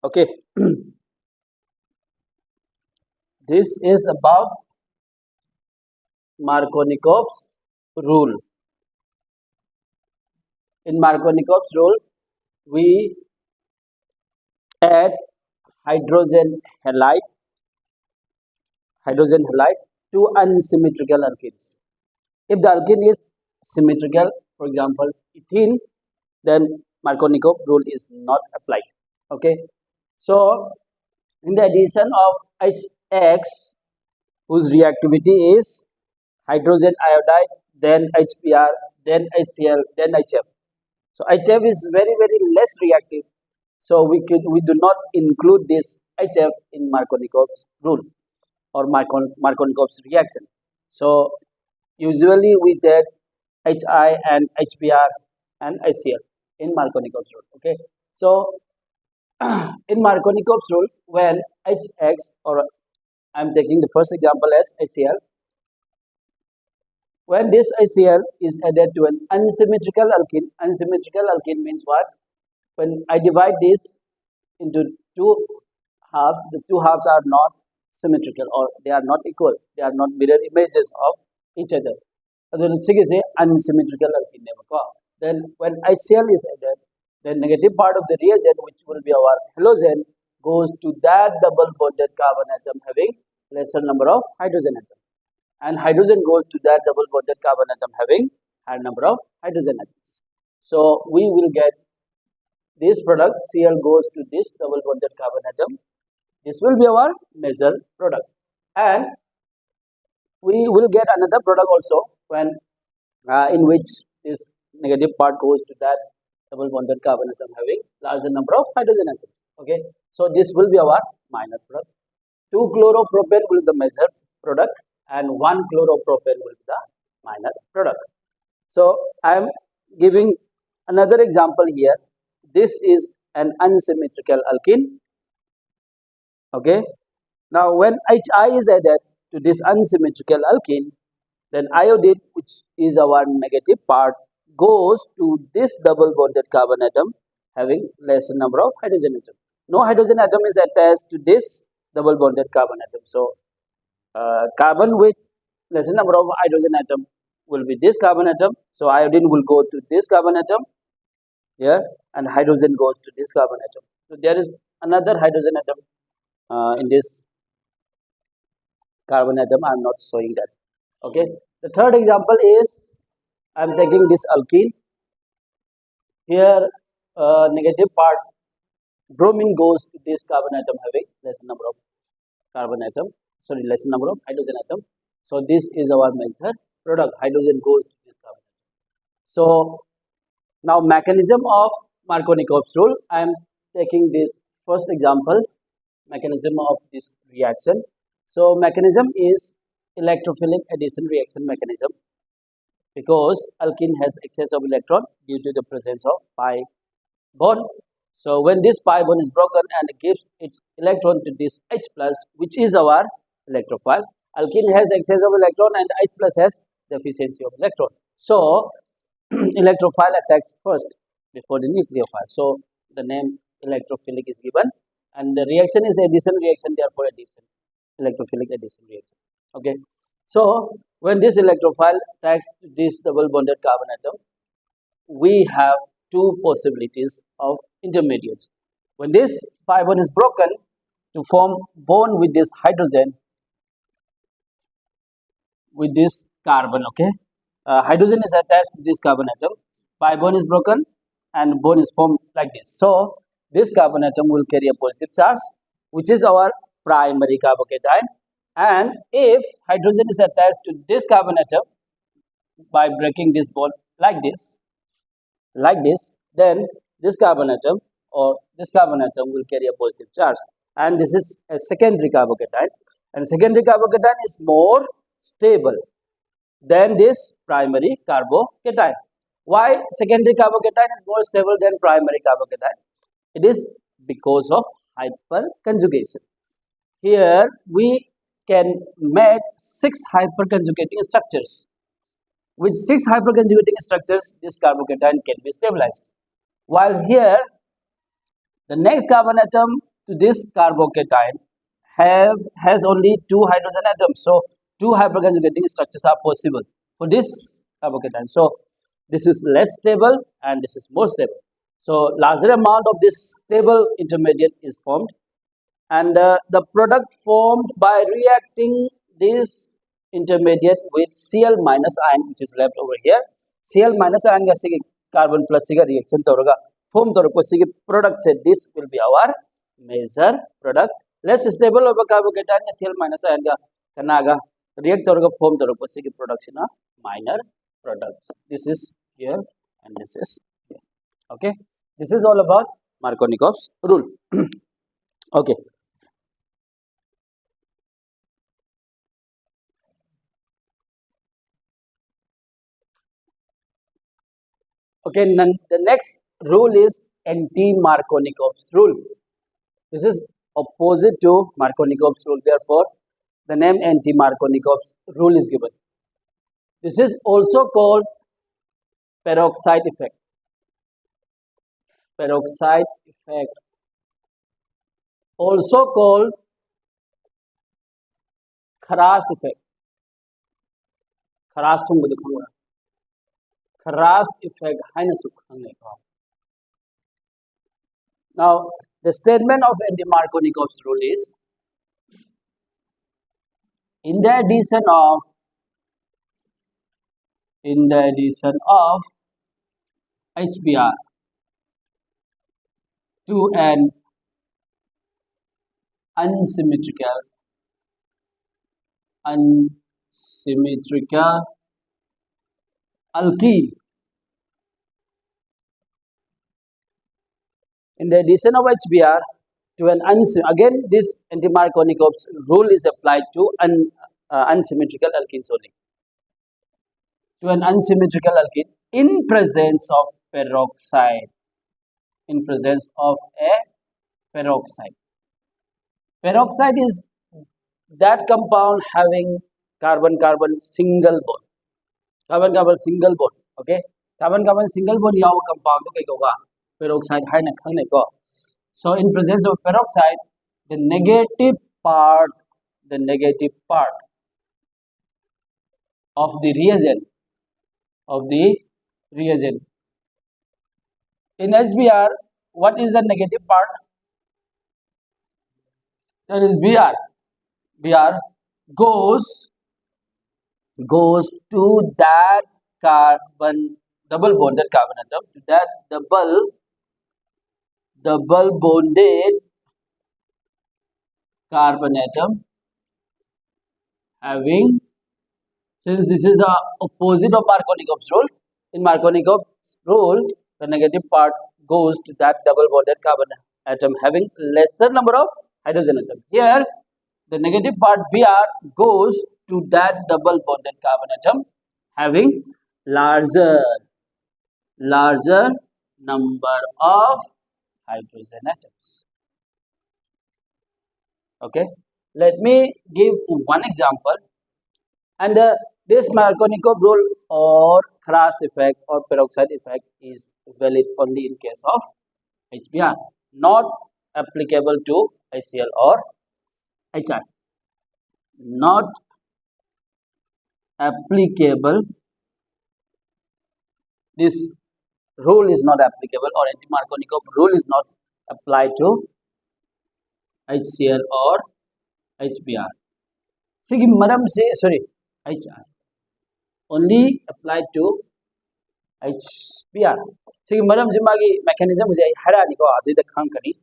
Okay, this is about Markovnikov's rule. In Markovnikov's rule, we add hydrogen halide, hydrogen halide to unsymmetrical alkenes. If the alkene is symmetrical, for example, ethene, then Markovnikov rule is not applied. Okay, so in the addition of HX, whose reactivity is hydrogen iodide, then HBr, then HCl, then HF. So HF is very less reactive. So we do not include this HF in Markovnikov's rule or Markovnikov's reaction. So usually we take HI and HBr and HCl in Markovnikov's rule. Okay. So in Markovnikov's rule, when HX, or I'm taking the first example as HCl, when this HCl is added to an unsymmetrical alkene means what? When I divide this into two halves, the two halves are not symmetrical, or they are not equal. They are not mirror images of each other. Unsymmetrical alkene. Then when HCl is added, the negative part of the reagent, which will be our halogen, goes to that double bonded carbon atom having lesser number of hydrogen atoms. And hydrogen goes to that double bonded carbon atom having higher number of hydrogen atoms. So we will get this product, Cl goes to this double bonded carbon atom. This will be our major product. And we will get another product also when in which this negative part goes to that double bonded carbon atom having larger number of hydrogen atoms. Okay, so this will be our minor product. 2-chloropropane will be the major product, and 1-chloropropane will be the minor product. So I am giving another example here. This is an unsymmetrical alkene. Okay, now when HI is added to this unsymmetrical alkene, then iodine, which is our negative part, goes to this double bonded carbon atom having lesser number of hydrogen atoms. No hydrogen atom is attached to this double bonded carbon atom. So carbon with lesser number of hydrogen atom will be this carbon atom. So iodine will go to this carbon atom here, and hydrogen goes to this carbon atom. So there is another hydrogen atom in this carbon atom. I am not showing that. Okay. The third example is I am taking this alkene. Here negative part, bromine goes to this carbon atom having lesser number of lesser number of hydrogen atom. So this is our major product. Hydrogen goes to this carbon atom. So now mechanism of Markovnikov's rule. I am taking this first example, mechanism of this reaction. So mechanism is electrophilic addition reaction mechanism, because alkene has excess of electron due to the presence of pi bond. So when this pi bond is broken and it gives its electron to this H plus, which is our electrophile. Alkene has excess of electron and H plus has deficiency of electron. So electrophile attacks first before the nucleophile. So the name electrophilic is given, and the reaction is addition reaction, therefore addition, electrophilic addition reaction. Okay. So when this electrophile attacks this double bonded carbon atom, we have two possibilities of intermediates. When this pi bond is broken to form bond with this hydrogen, with this carbon, okay, hydrogen is attached to this carbon atom, pi bond is broken and bond is formed like this. So this carbon atom will carry a positive charge, which is our primary carbocation. And if hydrogen is attached to this carbon atom by breaking this bond like this, then this carbon atom will carry a positive charge, and this is a secondary carbocation, and secondary carbocation is more stable than this primary carbocation. Why secondary carbocation is more stable than primary carbocation? It is because of hyperconjugation. Here we can make 6 hyperconjugating structures. With 6 hyperconjugating structures, this carbocation can be stabilized. While here, the next carbon atom to this carbocation has only 2 hydrogen atoms. So 2 hyperconjugating structures are possible for this carbocation. So this is less stable and this is more stable. So larger amount of this stable intermediate is formed, and the product formed by reacting this intermediate with Cl minus ion, which is left over here. Cl minus ion ga sig carbon plus sig reaction toraga form torako sig product set. This will be our major product. Less stable over carbocation ga Cl minus ion ga kanaga react toraga form torako sig production of minor products. This is here and this is here. Okay, this is all about Markovnikov's rule. Okay. Okay, the next rule is Anti-Markovnikov's rule. This is opposite to Markovnikov's rule. Therefore, the name Anti-Markovnikov's rule is given. This is also called peroxide effect. Peroxide effect, also called Kharas effect. Kharas thung budi khangwa. Kharas effect haina su khangai ka. Now, the statement of Anti-Markovnikov's rule is, in the addition of HBr to an unsymmetrical alkene. In the addition of HBr to an again this Anti-Markovnikov's rule is applied to unsymmetrical alkenes only. To an unsymmetrical alkene in presence of peroxide. In presence of a peroxide. Peroxide is that compound having carbon-carbon single bond. Carbon-carbon single bond. Okay. Carbon-carbon single bond yaw compound to kaigoga peroxide haina khangnai ko. So in presence of peroxide, the negative part of the reagent in HBr, what is the negative part? That is Br. Br goes to that double bonded carbon atom, to that double bonded carbon atom having, since this is the opposite of Markovnikov's rule, in Markovnikov's rule, the negative part goes to that double bonded carbon atom having lesser number of hydrogen atoms. Here, the negative part Br goes to that double bonded carbon atom having larger number of hydrogen atoms. Okay, let me give one example. And this Markovnikov rule or Kharas effect or peroxide effect is valid only in case of HBr, not applicable to HCl or HI. Not applicable. This rule is not applicable, or Anti-Markovnikov rule is not applied to HCl or HBr. Sigi maram se HI only applied to HBr. Sigi maram se magi mechanism je harani ko adida khangkani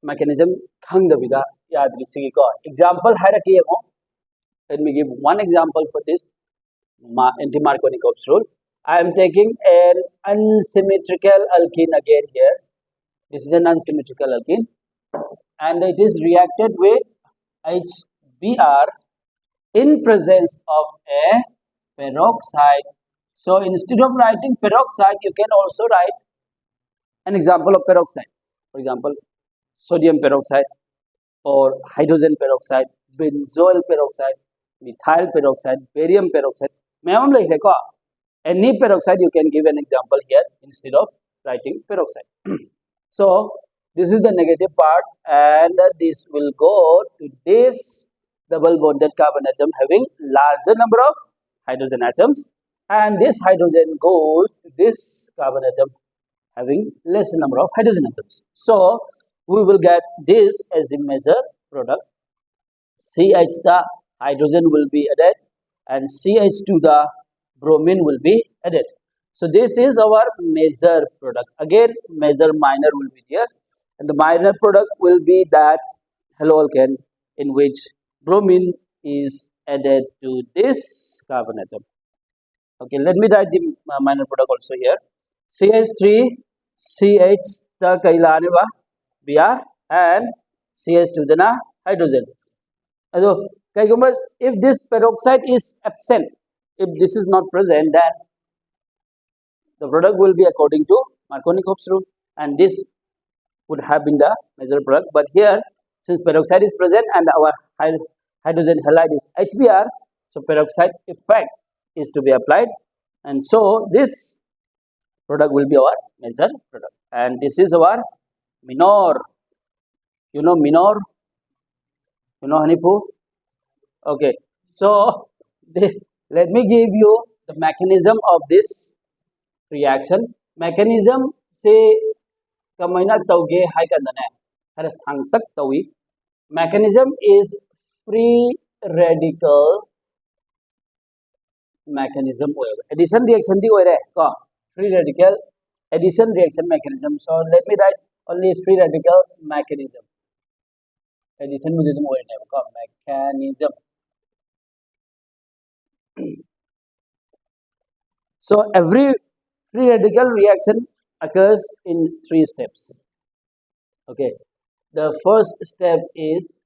mechanism khangdabida yadri sigi ko example haraki emo. Let me give one example for this Anti-Markovnikov's rule. I am taking an unsymmetrical alkene again here. This is an unsymmetrical alkene and it is reacted with HBr in presence of a peroxide. So instead of writing peroxide, you can also write an example of peroxide. For example, sodium peroxide or hydrogen peroxide, benzoyl peroxide, methyl peroxide, barium peroxide. Any peroxide you can give an example here instead of writing peroxide. So This is the negative part, and this will go to this double bonded carbon atom having larger number of hydrogen atoms, and this hydrogen goes to this carbon atom having lesser number of hydrogen atoms. So we will get this as the major product. CH the hydrogen will be added, and CH2 the bromine will be added. So this is our major product. Again, major minor will be there, and the minor product will be that haloalkane in which bromine is added to this carbon atom. Okay, let me write the minor product also here. CH3, CH the kailane ba Br, and CH2 the hydrogen. So, if this peroxide is absent, if this is not present, then the product will be according to Markovnikov's rule, and this would have been the major product. But here, since peroxide is present and our hydrogen halide is HBr, so peroxide effect is to be applied, and so this product will be our major product, and this is our minor. You know minor? You know Hanifu? Okay, so let me give you the mechanism of this reaction. Mechanism say kamaina tauge hai kadane hara sangtak tawi. Mechanism is free radical mechanism. Addition reaction di oire ko free radical addition reaction mechanism. So let me write only free radical mechanism. Addition mujhe tum oire ko mechanism. So every free radical reaction occurs in 3 steps. Okay, the first step is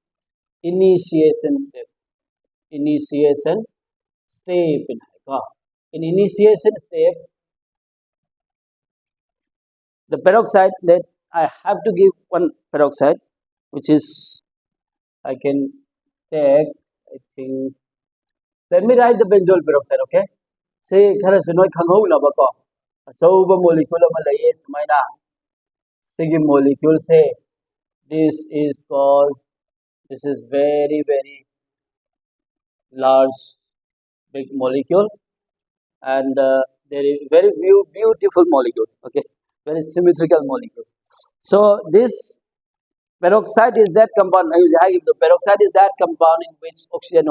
initiation step. Initiation step. In initiation step, the peroxide, let I have to give one peroxide, which is I can take, I think, let me write the benzoyl peroxide. Okay, say khara sunoi khangho na ba ko asauba molecule ama laye sumaina sigi molecule say this is called, this is very large big molecule, and there is very beautiful molecule. Okay, very symmetrical molecule. So this peroxide is that compound. The peroxide is that compound in which oxygen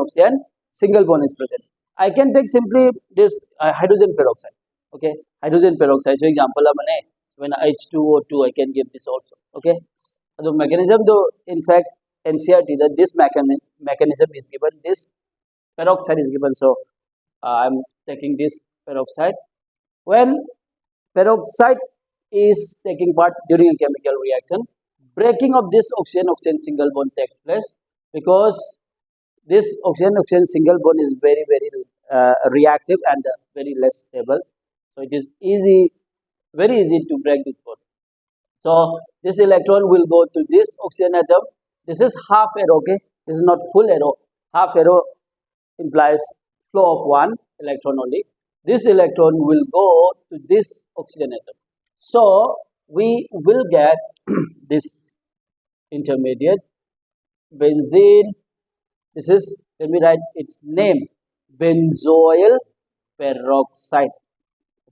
single bond is present. I can take simply this hydrogen peroxide. Okay, hydrogen peroxide. So example, when H2O2, I can give this also. Okay, the mechanism, though, in fact, NCRT that this mechanism is given. This peroxide is given. So I'm taking this peroxide. When peroxide is taking part during a chemical reaction, breaking of this oxygen single bond takes place, because this oxygen single bond is very reactive and very less stable. So it is very easy to break this bond. So this electron will go to this oxygen atom. This is half arrow. Okay, this is not full arrow. Half arrow implies flow of one electron only. This electron will go to this oxygen atom. So we will get this intermediate benzene. This is, let me write its name, benzoyl peroxide.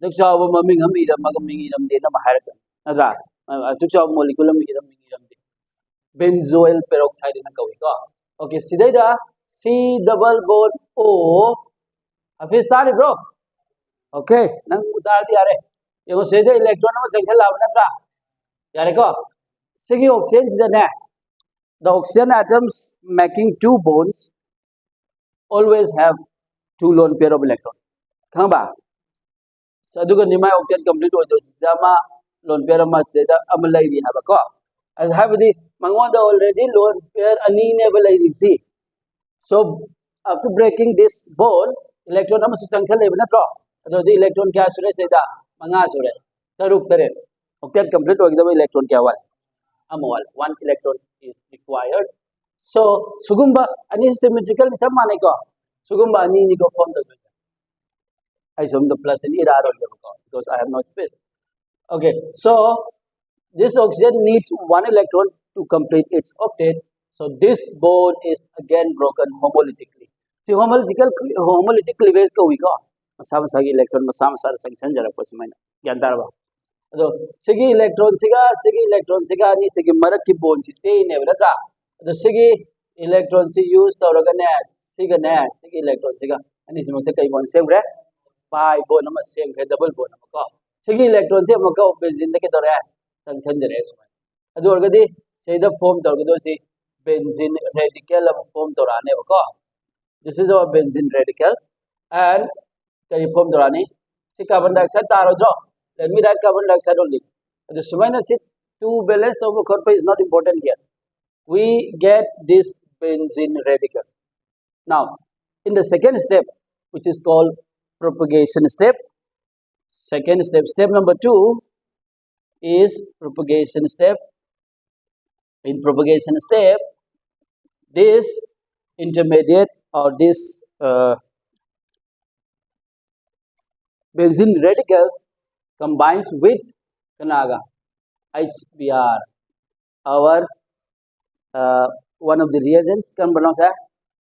Molecule benzoyl peroxide na kawi ko. Okay, sidayda C double bond O. Hafiz tari bro. Okay, nang udar di are. Yung sidayda electron naman jangkal laban na ka. Yare ko. Sige oxygen sida na. The oxygen atoms making 2 bonds always have 2 lone pair of electrons. Kang ba? So aduga nimay octet complete oido sidama lone pair ma sida amalai di haba ko. As have the mangonda already lone pair ani ne balai di si. So after breaking this bond, electron naman sa jangkal laban na tro. So the electron kya sure sida manga sure. Taruk tare. Octet complete oido electron kya wal. Amwal 1 electron is required. So sugumba ani symmetrical ni samane ko. Sugumba ani ni ko form the. I assume the plus and error because I have no space. Okay, so this oxygen needs one electron to complete its octet. So this bond is again broken homolytically. See, homolytic cleavage ko wi ko masa masa gi electron masa masa sanction jara ko sumaina gyan tarba ado sigi electron siga ni sigi marak ki bond si te ne bra ado sigi electron si use tawraga ne siga sigi electron siga ani sumate kai bond sem re pi bond ama sem ke double bond ama ko sigi electron se amaka benzene da ke dore sanction jare sumai ado orgadi seida form tawgado si benzene radical of form torane ko. This is our benzene radical and the form torane si carbon dioxide taro jo. Let me write carbon dioxide only. The sumaina chit two balance of corpo is not important here. We get this benzene radical. Now in the second step, which is called propagation step, step number 2 is propagation step. In propagation step, this intermediate or this benzene radical combines with kanaga HBr. Our one of the reagents can pronounce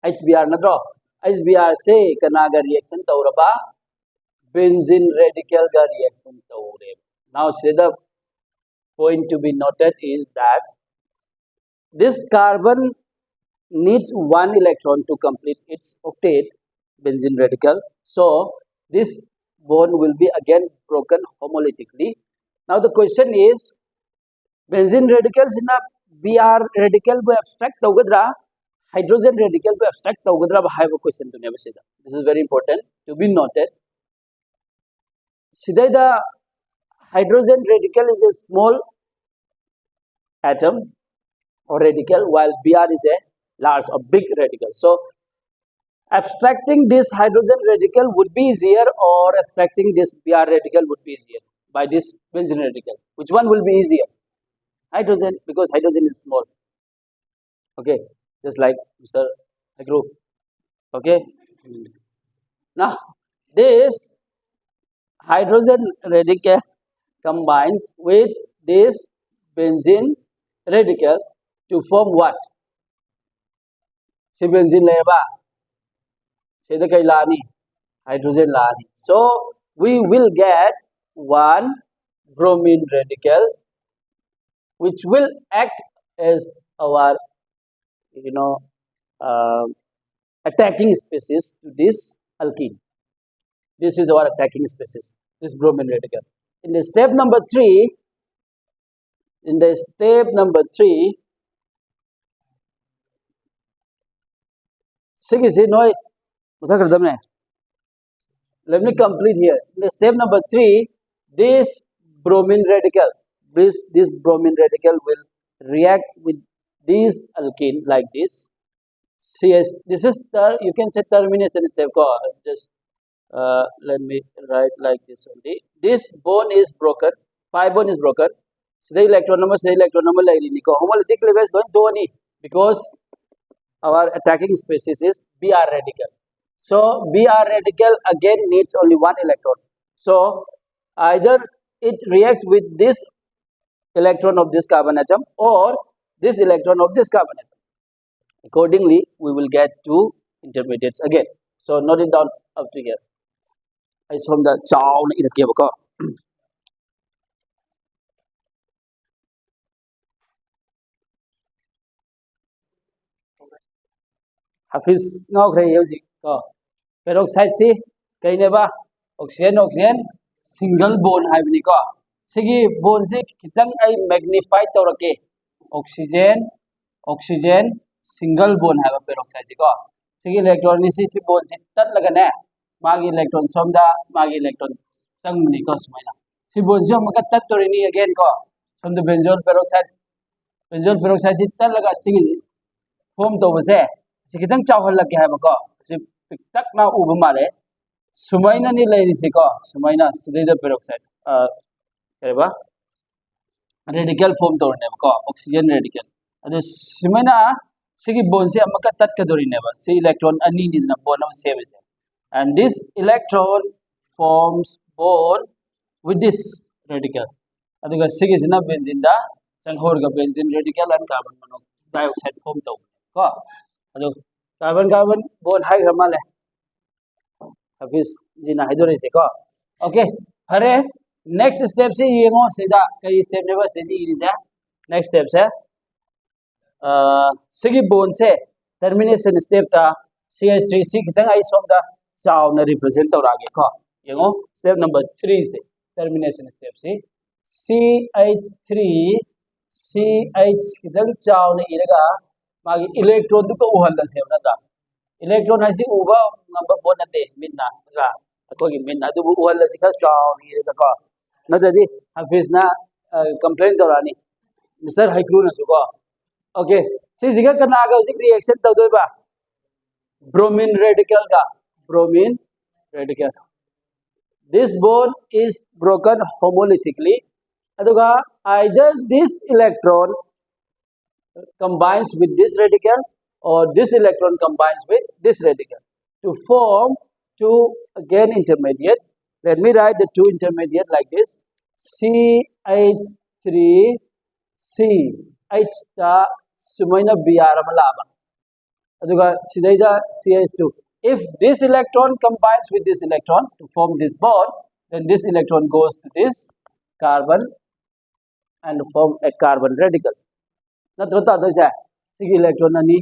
HBr na draw. HBr say kanaga reaction tauraba benzene radical ga reaction taure. Now the point to be noted is that this carbon needs one electron to complete its octet, benzene radical. So this bond will be again broken homolytically. Now the question is, benzene radicals in a Br radical by abstract tawgadra, hydrogen radical by abstract tawgadra. I have a question to never say that. This is very important to be noted. Sidai the hydrogen radical is a small atom or radical, while Br is a large or big radical. So abstracting this hydrogen radical would be easier, or abstracting this Br radical would be easier by this benzene radical. Which one will be easier? Hydrogen, because hydrogen is small. Okay, just like Mr. Agro. Okay. Now this hydrogen radical combines with this benzene radical to form what? Si benzene leba, say the kailani, hydrogen lani. So we will get one bromine radical, which will act as our attacking species to this alkene. This is our attacking species, this bromine radical. In the step number 3, let me complete here. In the step number 3, this bromine radical will react with this alkene like this. This is you can say termination step. Just let me write like this only. This bond is broken. Pi bond is broken. So the electron number like homolytic cleavage don't do any, because our attacking species is Br radical. So Br radical again needs only one electron. So either it reacts with this electron of this carbon atom or this electron of this carbon atom. Accordingly, we will get two intermediates again. So note it down up to here. I saw the chow na ida kia bako. Hafiz ngau khay yosi ko. Peroxide si kay neba oxygen single bond hai bini ko. Sigi bond si kitang ay magnified tawrake. Oxygen single bond hai peroxide si ko. Sigi electron ni si bond si tat laga ne. Magi electron somda magi electron sang mani ko sumaina. Si bond si maka tat torini again ko. From the benzoyl peroxide si tat laga sigi form to base. Si kitang chawhal lagi hai bako. Si tak na uba male. Sumaina ni lay si ko. Sumaina sidida peroxide. Kaya radical form to ne bako. Oxygen radical. Ado sumaina sige bond si amaka tat kadori ne ba. Si electron ani ni na bond na same is. And this electron forms bond with this radical. aduga sigisina benzene da changhorga benzene radical and carbon monoxide form to ko adu carbon carbon bond hai gramale habis jina haidore se ko okay hare next step se yengo sida kai step ne ba se ni ida next step se sigi bond se termination step ta CH3 C kitang ai som da chaw na represent to rage ko yengo step number 3 se termination step se CH3 CH kitang chaw na iraga magi electron du ko uhal da se na da electron hasi uba number bond na te minna ga ko gi minna du uhal da se ka chaw ni iraga ko na da di hafiz na complain to rani Mr. Haikru na su ko okay si jiga kana ga ujik reaction to doi ba bromine radical ka bromine radical this bond is broken homolytically aduga either this electron combines with this radical or this electron combines with this radical to form two again intermediate. Let me write the two intermediate like this CH3 C H ta sumaina Br malaba aduga sidaida CH2 if this electron combines with this electron to form this bond then this electron goes to this carbon and form a carbon radical natro ta do ja sigi electron ani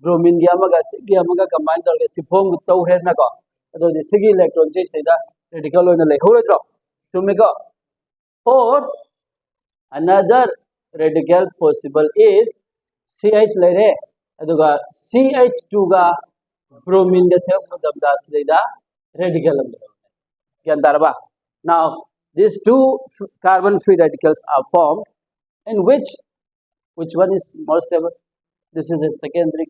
bromine gi amaga combine torga si form to he na ko ado ji sigi electron se sida radical oina le horodro chume ko or another radical possible is CH lere aduga CH2 ga bromine da se da sida radical gyan darba now these two carbon free radicals are formed in which one is more stable this is a secondary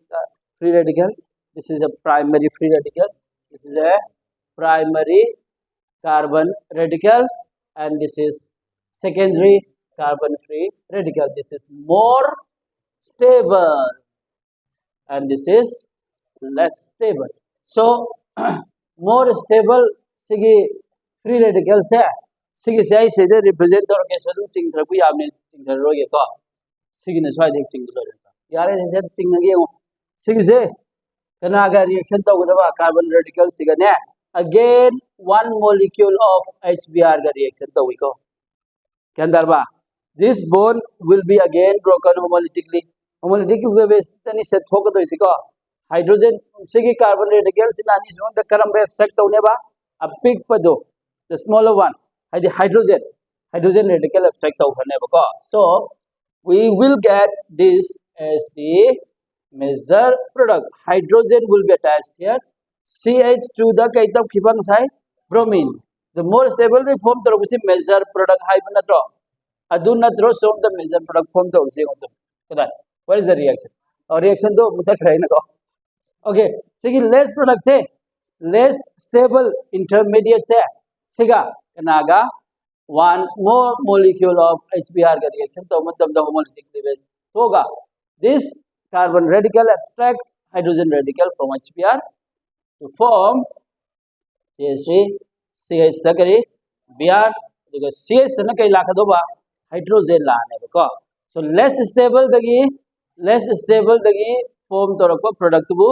free radical this is a primary free radical this is a primary carbon radical and this is secondary carbon free radical this is more stable and this is less stable so more stable sigi free radical se sigi sai se de represent or ke sadu ching thrabu yamne ching thro ye ko sigi na swai de ching lo yare je ching nge yo sigi se kana ga reaction to gudaba carbon radical siga ne again one molecule of HBr ga reaction to wi ko kyan darba this bond will be again broken homolytically homolytically base tani se thok do isi ko hydrogen sigi carbon radical sinani zone the karam be effect to ne ba a big pado the smaller one the hydrogen radical effect to ne ba ko so we will get this as the major product hydrogen will be attached here CH2 the kind of khibang sai bromine the more stable the form to the major product hybrid natro adu natro so the major product form to se ko kada what is the reaction or reaction to mutak rahi na ko okay sigi less product se less stable intermediate se siga kanaga one more molecule of HBr ka reaction to matlab the homolytic base hoga this carbon radical abstracts hydrogen radical from HBr to form CH3 CH ta kari Br the CH ta na kai la ka do ba hydrogen la ne ba ko so less stable dagi form to rakwa product bu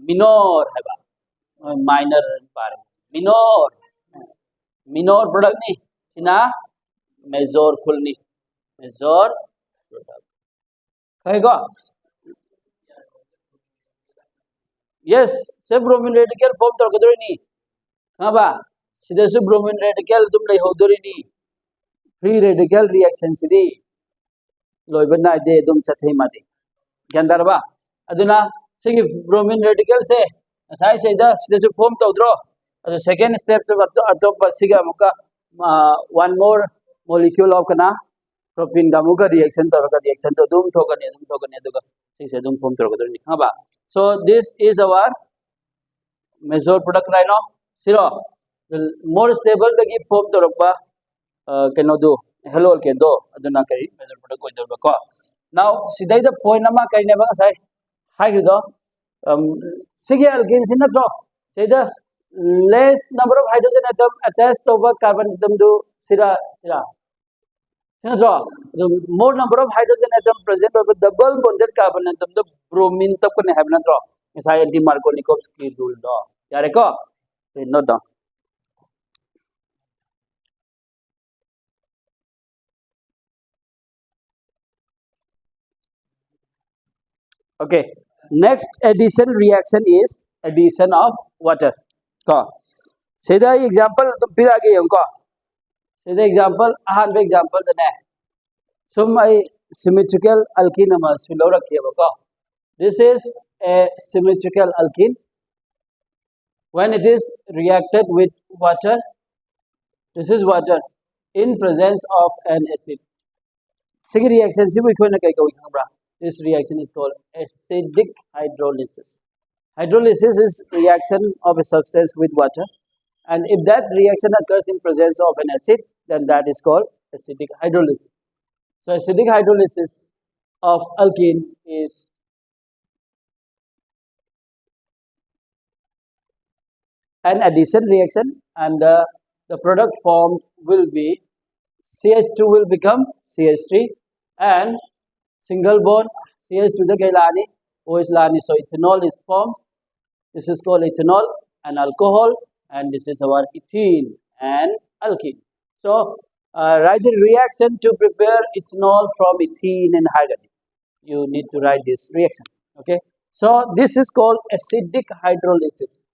minor hai ba minor par minor product ni sina major khulni major product kai go yes se bromine radical form to kadori ni ha ba sida su bromine radical dum lai hodori ni free radical reaction sidi loibana de dum chathai ma de gandarba aduna sigi bromine radical se sai se da sida su form to dro adu second step to atop siga muka one more molecule of kana propene ga muka reaction to dum thogane aduga se dum form to kadori ha ba so this is our major product right now siro the more stable the give form to rakba keno do hello ke do aduna kai major product ko do ko now sidai the point nama kai ne ba sai hai do sige alkene sin na to say the less number of hydrogen atom attached over carbon atom do sira The more number of hydrogen atom present over double bonded carbon atom, the bromine तब कने have ना draw. Misal Anti-Markovnikov की rule draw. यार एक को note down. Okay. Next addition reaction is addition of water. को सीधा example तो फिर आगे हमको सीधा example आहार example देना है. Sum I symmetrical alkene nama सुलो रखिए बको. This is a symmetrical alkene. When it is reacted with water, this is water in presence of an acid. Second reaction, this reaction is called acidic hydrolysis. Hydrolysis is reaction of a substance with water, and if that reaction occurs in presence of an acid, then that is called acidic hydrolysis. So acidic hydrolysis of alkene is an addition reaction, and the product formed will be CH2 will become CH3, and single bond CH2 the Gailani, OH Lani, so ethanol is formed. This is called ethanol and alcohol, and this is our ethene and alkene. So write the reaction to prepare ethanol from ethene and hydrogen. You need to write this reaction. Okay. So this is called acidic hydrolysis.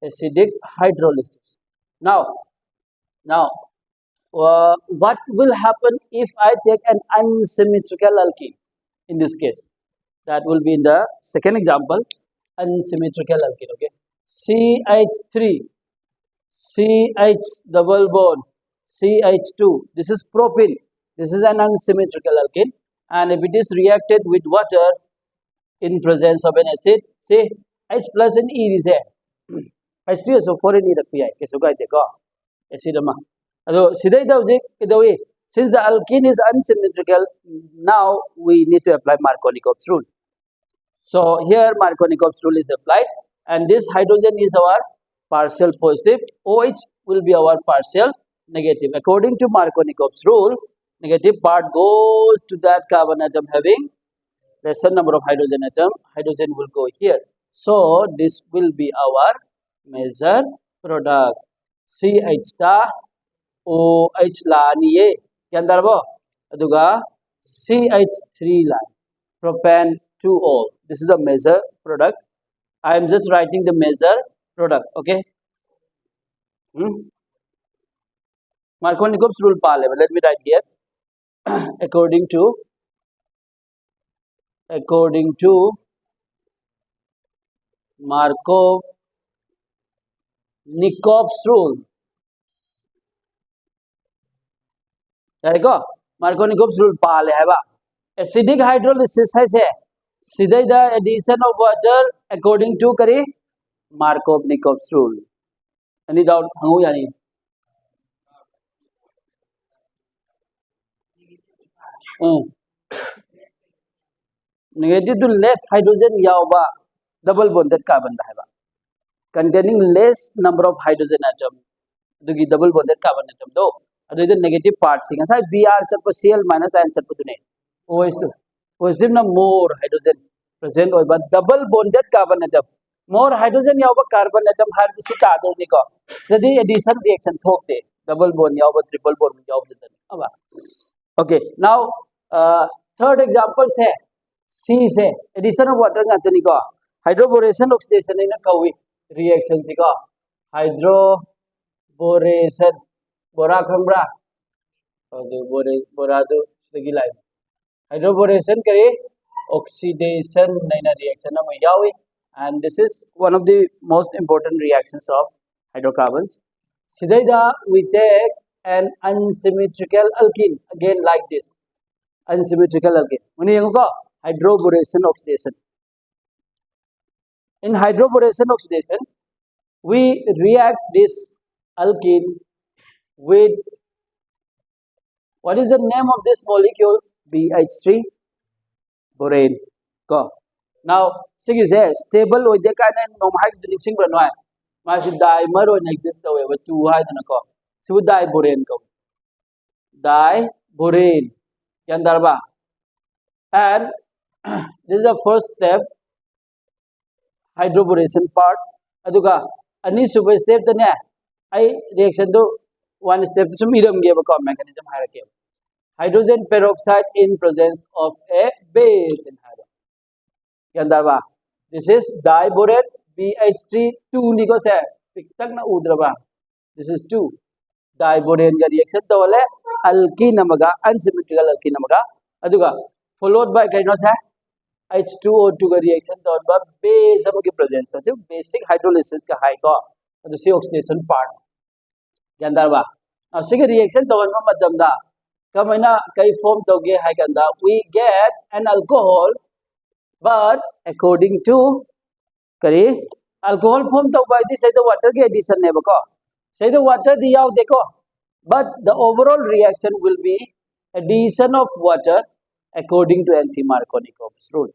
Acidic hydrolysis. Now, what will happen if I take an unsymmetrical alkene? In this case, that will be in the second example, unsymmetrical alkene. Okay, CH3, CH double bond, CH2. This is propene. This is an unsymmetrical alkene, and if it is reacted with water in presence of an acid, say H plus and E is there. H2SO4 in the acid since the alkene is unsymmetrical, now we need to apply Markovnikov's rule. So here Markovnikov's rule is applied, and this hydrogen is our partial positive, OH will be our partial negative. According to Markovnikov's rule, negative part goes to that carbon atom having lesser number of hydrogen atom. Hydrogen will go here. So this will be our major product. CH star OH laniye yandarbo aduga CH3 line propane 2-ol. This is the major product. I am just writing the major product. Okay. Markovnikov's rule pale. Let me write here. according to Markovnikov's rule. There you go. Markovnikov's rule pale hai ba. Acidic hydrolysis hai se. Sidai the addition of water according to kare Markovnikov's rule. Any doubt? Hangu yani. Negative to less hydrogen yauba double bonded carbon hai containing less number of hydrogen atom. The double bonded carbon atom do. The negative part sing as I Br Cl minus and OH2. Positive na more hydrogen present over double bonded carbon atom. More hydrogen yauba carbon atom har kisi ka do ni ko. So the addition reaction thok de double bond yauba triple bond yauba. Okay. Now third example say C say addition of water ngantani ko. Hydroboration-Oxidation in a kawi reaction ko. Hydroboration bora khambra bora do lagi line hydroboration kare oxidation naina reaction na yawi, and this is one of the most important reactions of hydrocarbons. Sidaida we take an unsymmetrical alkene again like this unsymmetrical alkene. Muni ko hydroboration-Oxidation. In hydroboration-Oxidation, we react this alkene with what is the name of this molecule? BH3 borane. Go. Now, sig is a stable with the kind of hydrogen single one. Mas dimer or exist away with two hydrogen. So diborane go. borane. Yandarba. And this is the first step, hydroboration part. Aduga ani super step tane I reaction to one step to medium give a mechanism hierarchy. Hydrogen peroxide in presence of a base in hydrogen. Yandarba. This is diborate BH3 2 nico na udraba. This is 2. Diborane reaction to alkene namaga unsymmetrical alkene namaga. Aduga followed by H2O2 reaction to base presence. That's basic hydrolysis ka high ko. This is oxidation part. Yandarba. Now second reaction to madamda. Kamina kai form to ge high kanda. We get an alcohol, but according to kari alcohol form to by this say the water ke addition ne bako. Say the water the yaw deko. But the overall reaction will be addition of water according to Anti-Markovnikov's rule.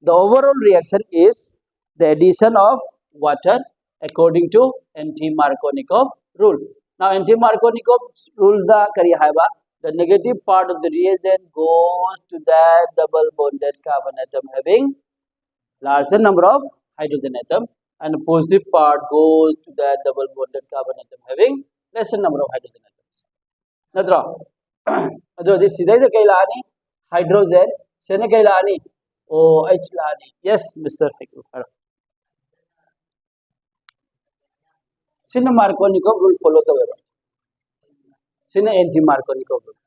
The overall reaction is the addition of water according to Anti-Markovnikov rule. Now Anti-Markovnikov's rule the negative part of the reagent goes to that double bonded carbon atom having larger number of hydrogen atom, and the positive part goes to that double bonded carbon atom having lesser number of hydrogen atoms. Nadra. This is the kailani hydrogen. Sena kailani OH lani. Yes, Mr. Hekul. Sina Markovnikov rule follow the way. Sina Anti-Markovnikov rule.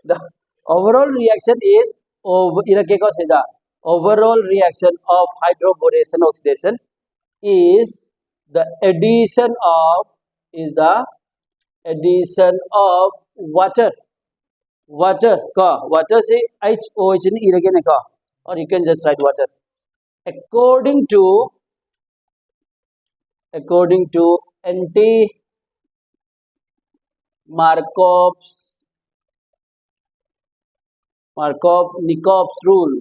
The overall reaction is overall reaction of hydroboration-oxidation is the addition of water. Water say HOH in irrigation or you can just write water. According to Markovnikov's rule.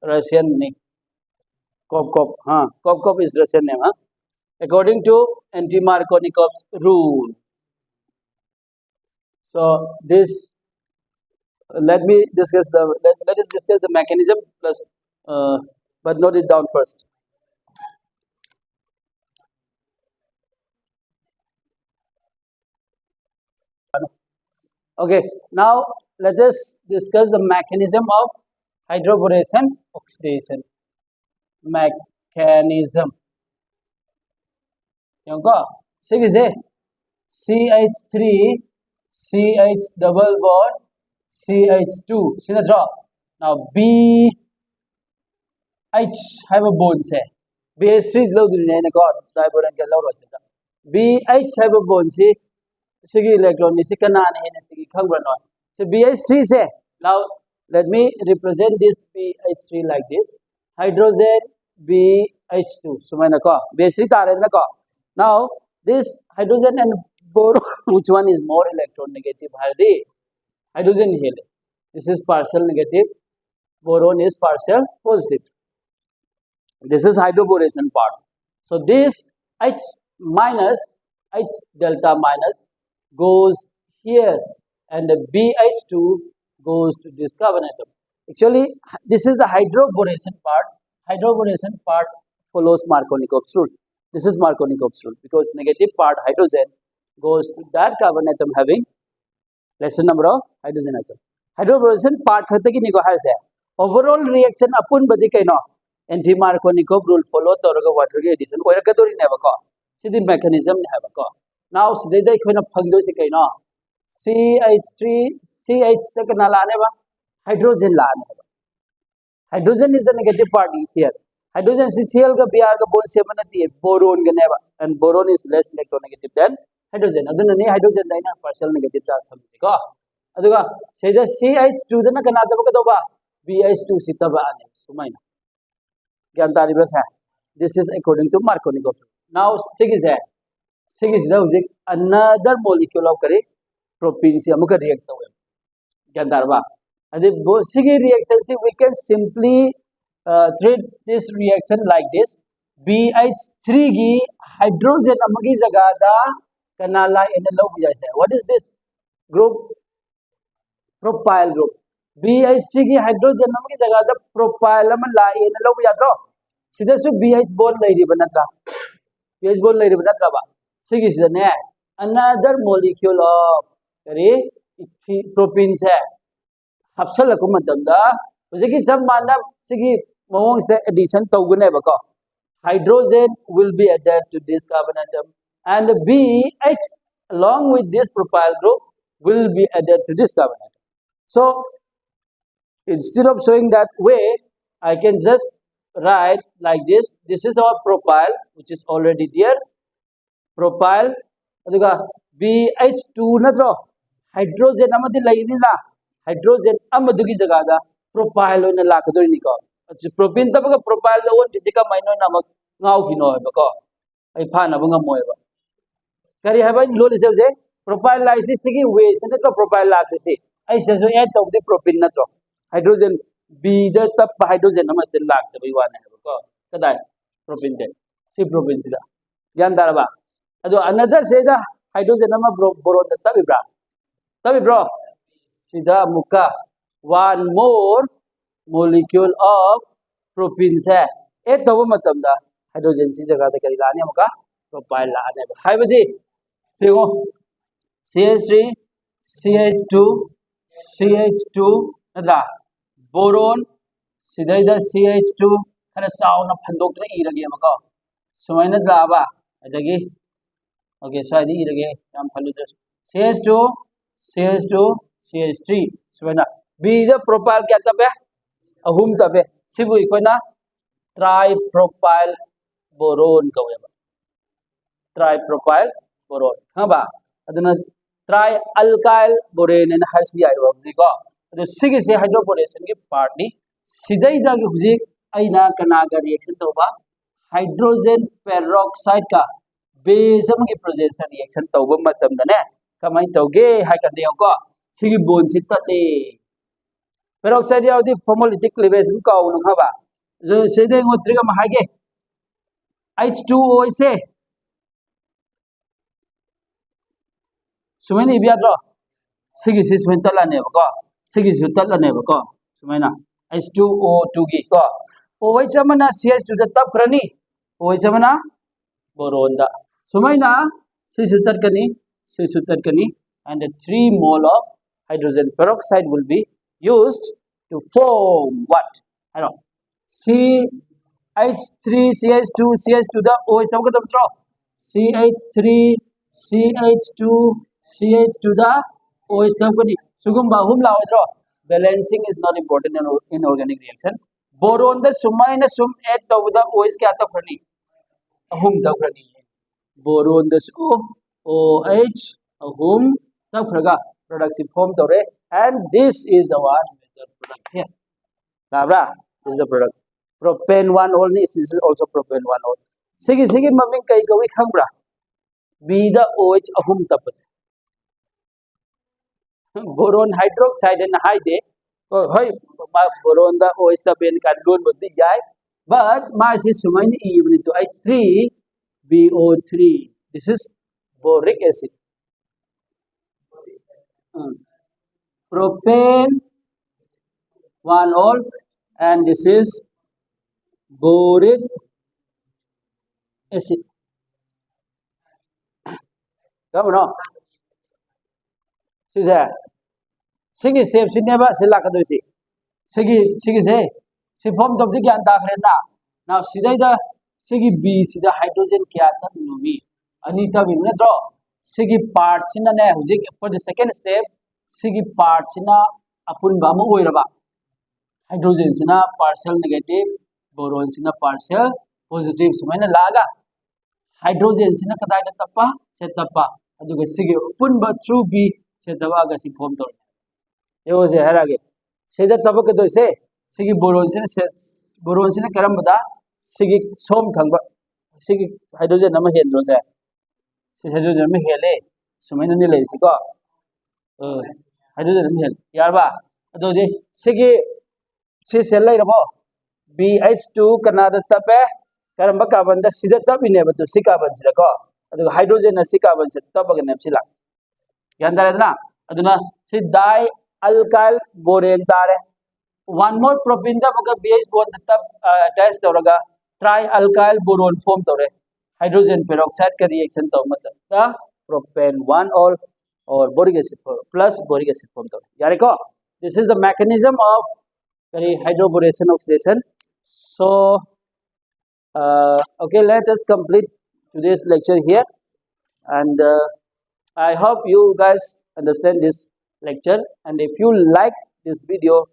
Russian name. Kop is Russian name. According to Anti-Markovnikov's rule. So this let us discuss the mechanism plus but note it down first. Okay, now let us discuss the mechanism of hydroboration-oxidation. Mechanism. CH3 CH double bond CH2. See the draw. Now BH have a bond say. BH3 low to the diborane ke low BH have a bond see. Sigi electron ni sikana nahi na sigi khang no. So BH3 say. Now let me represent this BH3 like this. Hydrogen BH2. So BH3 tare na ko. Now this hydrogen and boron, which one is more electron negative? Hydrogen here. This is partial negative. Boron is partial positive. This is hydroboration part. So this H minus, H delta minus goes here, and the BH2 goes to this carbon atom. Actually, this is the hydroboration part. Hydroboration part follows Markovnikov's rule. This is Markovnikov's rule because negative part hydrogen goes to that carbon atom having lesser number of hydrogen atom. Hydroboration part overall reaction upon badi kaino Anti-Markovnikov rule follow toraga water addition oirakadori neba ko sidi mechanism ne haba ko. Now sidai koina phangdo si kaino CH3 CH tak na lane ba hydrogen lane ba. Hydrogen is the negative part here. Hydrogen CCl ka Br ka bond se banati hai boron ka neba, and boron is less electronegative than hydrogen. Aduna ne hydrogen daina partial negative charge thamti ko. Aduga seda CH2 dana kana da ka doba BH2 sitaba ane sumaina. Gyan tari basa. This is according to Markovnikov. Now sig is there. Sig is the another molecule of propene se amuka react to. Gyan tarba. Sig reaction se we can simply treat this reaction like this. BH3 gi hydrogen amagi jagada kana lain na log jaise. What is this group? Propyl group. BH की hydrogen नम की जगह the propyl हम line ना लग जाता सीधे सु BH bond नहीं रिबना था BH bond नहीं रिबना था बा सीगी सीधे ने another molecule of करी propene से हफ्सल को मतलब दा उसे की जब माना सीगी मोंग से addition तो गुने बको hydrogen will be added to this carbon atom and BH along with this propyl group will be added to this carbon atom. So instead of showing that way, I can just write like this. This is our propyl, which is already there. Propyl, aduga BH2 natro hydrogen amadi lainina hydrogen amadugi jagada propyl oina lakadori ni ko. Propene tabaga propyl da one physical minor namak ngau kino ba ko. Ai phana ba ngamoy ba. Kari haba lo lisel je propyl la isi sigi waste natro propyl la disi. Ai se so add to the propene natro. Hydrogen B the top hydrogen nama se lag the bai wane ko kadai propene de si propene sida yan daraba ado another say the hydrogen nama boron the tabi bro sida muka one more molecule of propene se e to matam da hydrogen si jaga da kari lani muka propyl la ane hai badi sego CH3 CH2 CH2 nadra boron sidai da CH2 khara sauna phandok na irage maka sumaina daba adagi okay so adi irage yam phalu da CH2 CH2 CH3 sumaina B the propyl kya tabe ahum tabe sibu ikona tripropyl boron kawe ba tripropyl boron haba aduna trialkyl boron and harsi aiwa ko तो सिगे से hydroboration के part नी सिधै जाके हुजे आइना कनागा reaction तोबा hydrogen peroxide का base अमगे projection reaction तोबा मतम दने कमाई तोगे हाइ कदेयो को सिगी बोन सि तते पेरोक्साइड यावदि फोर्मोलिटिक क्लीवेज का उन खबा जो सिधै ngotriga ma हागे H2O से सुमेनी बियाद्रो सिगी से सुमेन तलाने को sigi su tat lane ba ko sumaina H2O2 gi ko OH amana CH2 da tap krani OH amana boron da sumaina si su tat kani and the 3 mole of hydrogen peroxide will be used to form what I know CH3 CH2 CH2 da OH tab ko tabtro CH3 CH2 CH2 da OH tab ko di sugumba hum lawadro balancing is not important in organic reaction boron the sumaina sum add to the OH kya ta khani ahum ta khani boron the sum OH ahum ta khraga product form tore and this is our major product here labra this is the product propane one only this is also propane one only sigi maming kai gawi khangbra B the OH ahum tapas boron hydroxide and high day hoy boron da OH da ben kan don bodi jai but mass is sumain even to H3 BO3 this is boric acid propane one all and this is boric acid come on Sisa, sigi step sineba sila kadoisi. Sigi se, si form of the gyan dakrena. Now sidai da sigi B sida hydrogen kya ta numi. Anita wimna draw. Sigi part sina ne hujik for the second step. Sigi part sina apun bamu oiraba. Hydrogen sina partial negative, boron sina partial positive. Sumaina laga. Hydrogen sina kadai da tappa se tappa. Aduga sigi apun ba through B से दवा का सी form तो ये हो से हरागे सीधा तब के तो से सिगी बोरोन से करम बता सिगी सोम थंग सिगी हाइड्रोजन नम हेन्द्रो से हाइड्रोजन में हेले सुमेन ने ले सिको हाइड्रोजन में हेल यार बा अदो दे सिगी से सेल ले रबो BH2 कनादा तपे करम कार्बन दा सीधा तब इने बतो सी कार्बन से को ꯑꯗꯨꯒ ꯍꯥꯏꯗ꯭ꯔꯣꯖꯦꯟ ꯑꯁꯤ ꯀꯥꯔꯕꯟꯁꯦ ꯇꯞꯄꯒꯅꯦ ꯁꯤ ꯂꯥꯛ ꯒ꯭ꯌꯥꯟ ꯇꯥꯔꯦꯗꯅ ꯑꯗꯨꯅ ꯁꯤ ꯗꯥꯏ ꯑꯜꯀꯥꯏꯜ ꯕꯣꯔꯦꯟ ꯇꯥꯔꯦ one more propene da maga base bond tab attach tawraga tri alkyl boron form tawre hydrogen peroxide ka reaction taw mata da propane 1 or boric acid plus boric acid form tawre yare ko this is the mechanism of hydroboration oxidation. So okay, let us complete today's lecture here, and I hope you guys understand this lecture, and if you like this video,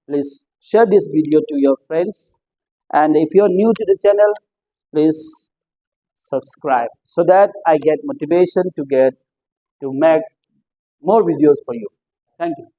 please share this video to your friends, and if you're new to the channel, please subscribe so that I get motivation to make more videos for you. Thank you.